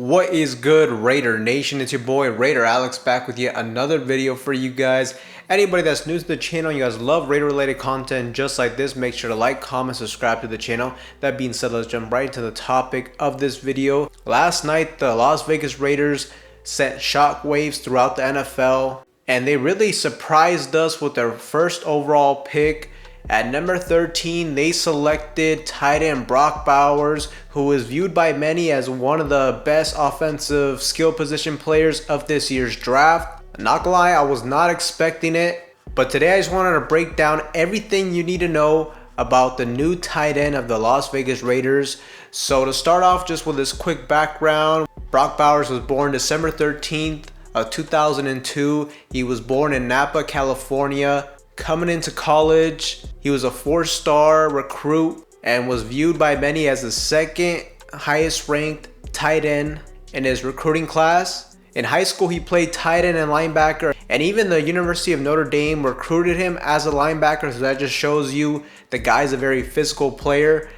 What is good, Raider Nation? It's your boy Raider Alex back with yet another video for you guys. Anybody that's new to the channel, you guys love Raider related content just like this, make sure to like, comment, subscribe to the channel. That being said, let's jump right into the topic of this video. Last night, the Las Vegas Raiders sent shockwaves throughout the NFL, and they really surprised us with their first overall pick. At number 13, they selected tight end Brock Bowers, who is viewed by many as one of the best offensive skill position players of this year's draft. Not gonna lie, I was not expecting it, but today I just wanted to break down everything you need to know about the new tight end of the Las Vegas Raiders. So to start off just with this quick background, Brock Bowers was born December 13th of 2002. He was born in Napa, California. Coming into college, he was a 4-star recruit and was viewed by many as the second highest ranked tight end in his recruiting class. In high school, he played tight end and linebacker, and even the University of Notre Dame recruited him as a linebacker, so that just shows you the guy's a very physical player.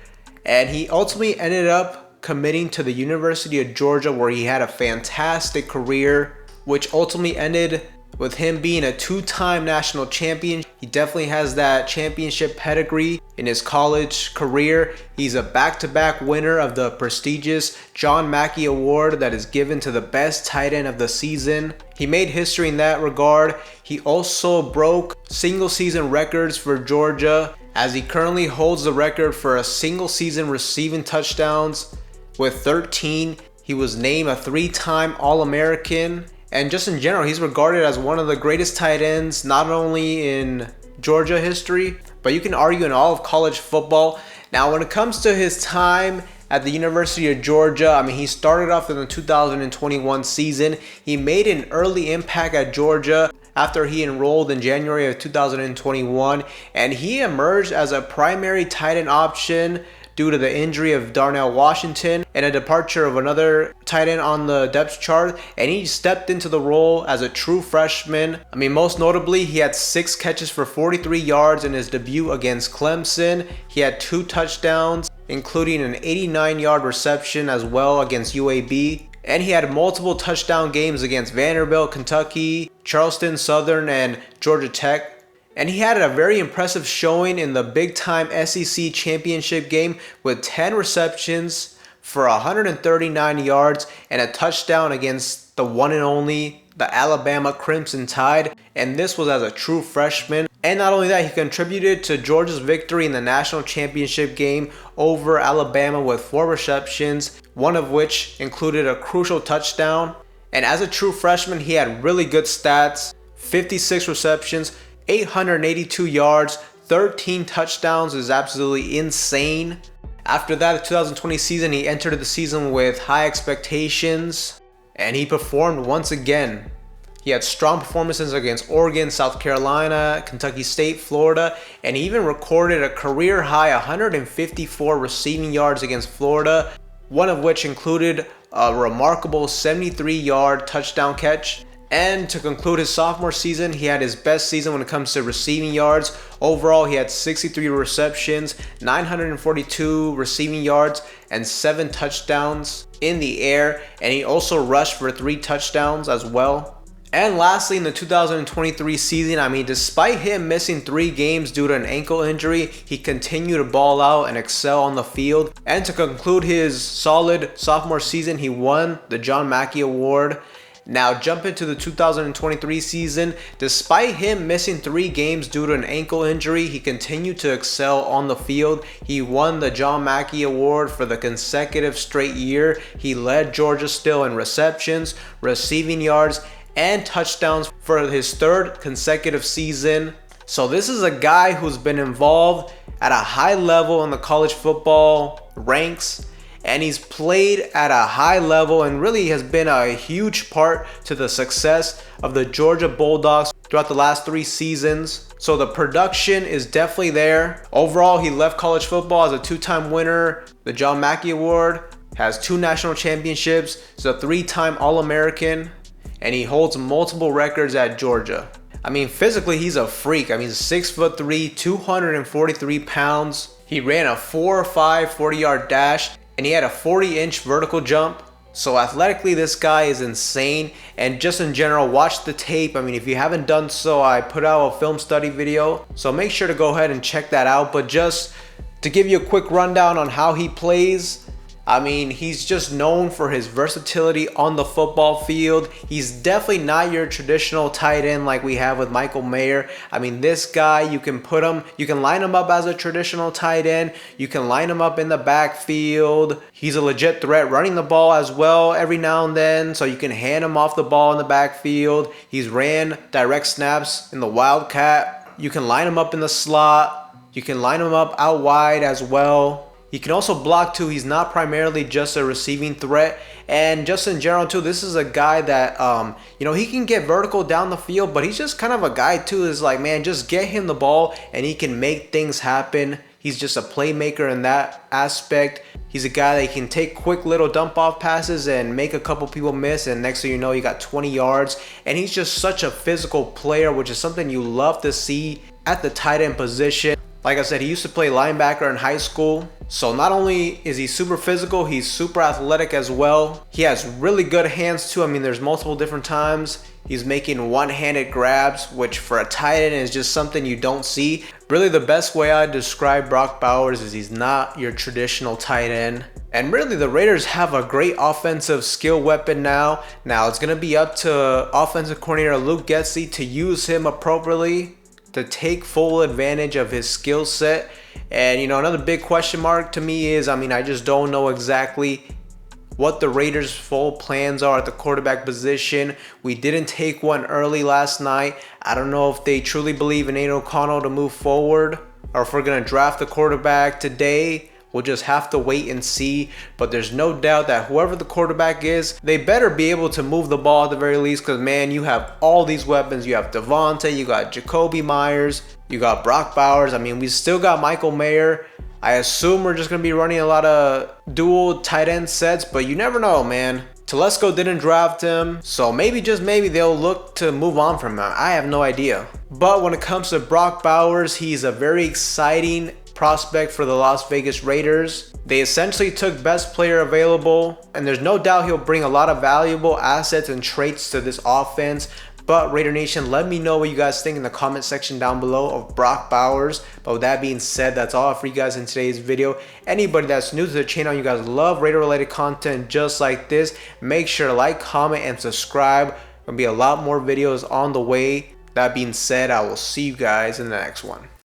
And he ultimately ended up committing to the University of Georgia, where he had a fantastic career, which ultimately ended with him being a 2-time national champion. He definitely has that championship pedigree in his college career. He's a back-to-back winner of the prestigious John Mackey Award that is given to the best tight end of the season. He made history in that regard. He also broke single season records for Georgia, as he currently holds the record for a single season receiving touchdowns with 13. He was named a 3-time All-American. And just in general, he's regarded as one of the greatest tight ends, not only in Georgia history, but you can argue in all of college football. Now, when it comes to his time at the University of Georgia, he started off in the 2021 season. He made an early impact at Georgia after he enrolled in January of 2021, and he emerged as a primary tight end option due to the injury of Darnell Washington and a departure of another tight end on the depth chart, and he stepped into the role as a true freshman. Most notably, he had 6 catches for 43 yards in his debut against Clemson. He had 2 touchdowns, including an 89-yard reception as well against UAB. And he had multiple touchdown games against Vanderbilt, Kentucky, Charleston Southern, and Georgia Tech. And he had a very impressive showing in the big-time SEC championship game with 10 receptions for 139 yards and a touchdown against the one and only the Alabama Crimson Tide. And this was as a true freshman. And not only that, he contributed to Georgia's victory in the national championship game over Alabama with 4 receptions, one of which included a crucial touchdown. And as a true freshman, he had really good stats: 56 receptions, 882 yards, 13 touchdowns is absolutely insane. After that, the 2020 season, he entered the season with high expectations, and he performed once again. He had strong performances against Oregon, South Carolina, Kentucky State, Florida, and he even recorded a career high 154 receiving yards against Florida, one of which included a remarkable 73-yard touchdown catch. And to conclude his sophomore season, he had his best season when it comes to receiving yards. Overall, he had 63 receptions, 942 receiving yards, and 7 touchdowns in the air. And he also rushed for 3 touchdowns as well. And lastly, in the 2023 season, despite him missing 3 games due to an ankle injury, he continued to ball out and excel on the field. And to conclude his solid sophomore season, he won the John Mackey Award. Now, jump into the 2023 season. Despite him missing 3 games due to an ankle injury, he continued to excel on the field. He won the John Mackey Award for the consecutive straight year. He led Georgia still in receptions, receiving yards, and touchdowns for his 3rd consecutive season. So this is a guy who's been involved at a high level in the college football ranks, and he's played at a high level and really has been a huge part to the success of the Georgia Bulldogs throughout the last 3 seasons. So the production is definitely there. Overall, he left college football as a 2-time winner, the John Mackey Award, has 2 national championships, is a 3-time All-American, and he holds multiple records at Georgia. Physically, he's a freak. He's 6'3", 243 pounds. He ran a 4.5 40-yard dash, and he had a 40-inch vertical jump. So athletically, this guy is insane. And just in general, watch the tape. I mean, if you haven't done so, I put out a film study video, so make sure to go ahead and check that out. But just to give you a quick rundown on how he plays, I mean, he's just known for his versatility on the football field. He's definitely not your traditional tight end like we have with Michael Mayer. I mean, this guy, you can line him up as a traditional tight end. You can line him up in the backfield. He's a legit threat running the ball as well every now and then, so you can hand him off the ball in the backfield. He's ran direct snaps in the Wildcat. You can line him up in the slot. You can line him up out wide as well. He can also block too. He's not primarily just a receiving threat. And just in general too, this is a guy that, he can get vertical down the field, but he's just kind of a guy too is like, man, just get him the ball and he can make things happen. He's just a playmaker in that aspect. He's a guy that can take quick little dump off passes and make a couple people miss, and next thing you know, you got 20 yards. And he's just such a physical player, which is something you love to see at the tight end position. Like I said, he used to play linebacker in high school. So not only is he super physical, he's super athletic as well. He has really good hands too. I mean, there's multiple different times he's making one-handed grabs, which for a tight end is just something you don't see. Really, the best way I describe Brock Bowers is he's not your traditional tight end. And really, the Raiders have a great offensive skill weapon now. Now, it's going to be up to offensive coordinator Luke Getsy to use him appropriately, to take full advantage of his skill set. And another big question mark to me is, I just don't know exactly what the Raiders' full plans are at the quarterback position. We didn't take one early last night. I don't know if they truly believe in Aidan O'Connell to move forward, or if we're going to draft the quarterback today. We'll just have to wait and see. But there's no doubt that whoever the quarterback is, they better be able to move the ball at the very least, because, man, you have all these weapons. You have Devontae, you got Jakobi Meyers, you got Brock Bowers. I mean, we still got Michael Mayer. I assume we're just going to be running a lot of dual tight end sets, but you never know, man. Telesco didn't draft him, so maybe, just maybe, they'll look to move on from him. I have no idea. But when it comes to Brock Bowers, he's a very exciting prospect for the Las Vegas Raiders. They essentially took best player available, and there's no doubt he'll bring a lot of valuable assets and traits to this offense. But Raider Nation, let me know what you guys think in the comment section down below of Brock Bowers. But with that being said, that's all for you guys in today's video. Anybody that's new to the channel, you guys love Raider related content just like this, make sure to like, comment, and subscribe. There'll be a lot more videos on the way. That being said, I will see you guys in the next one.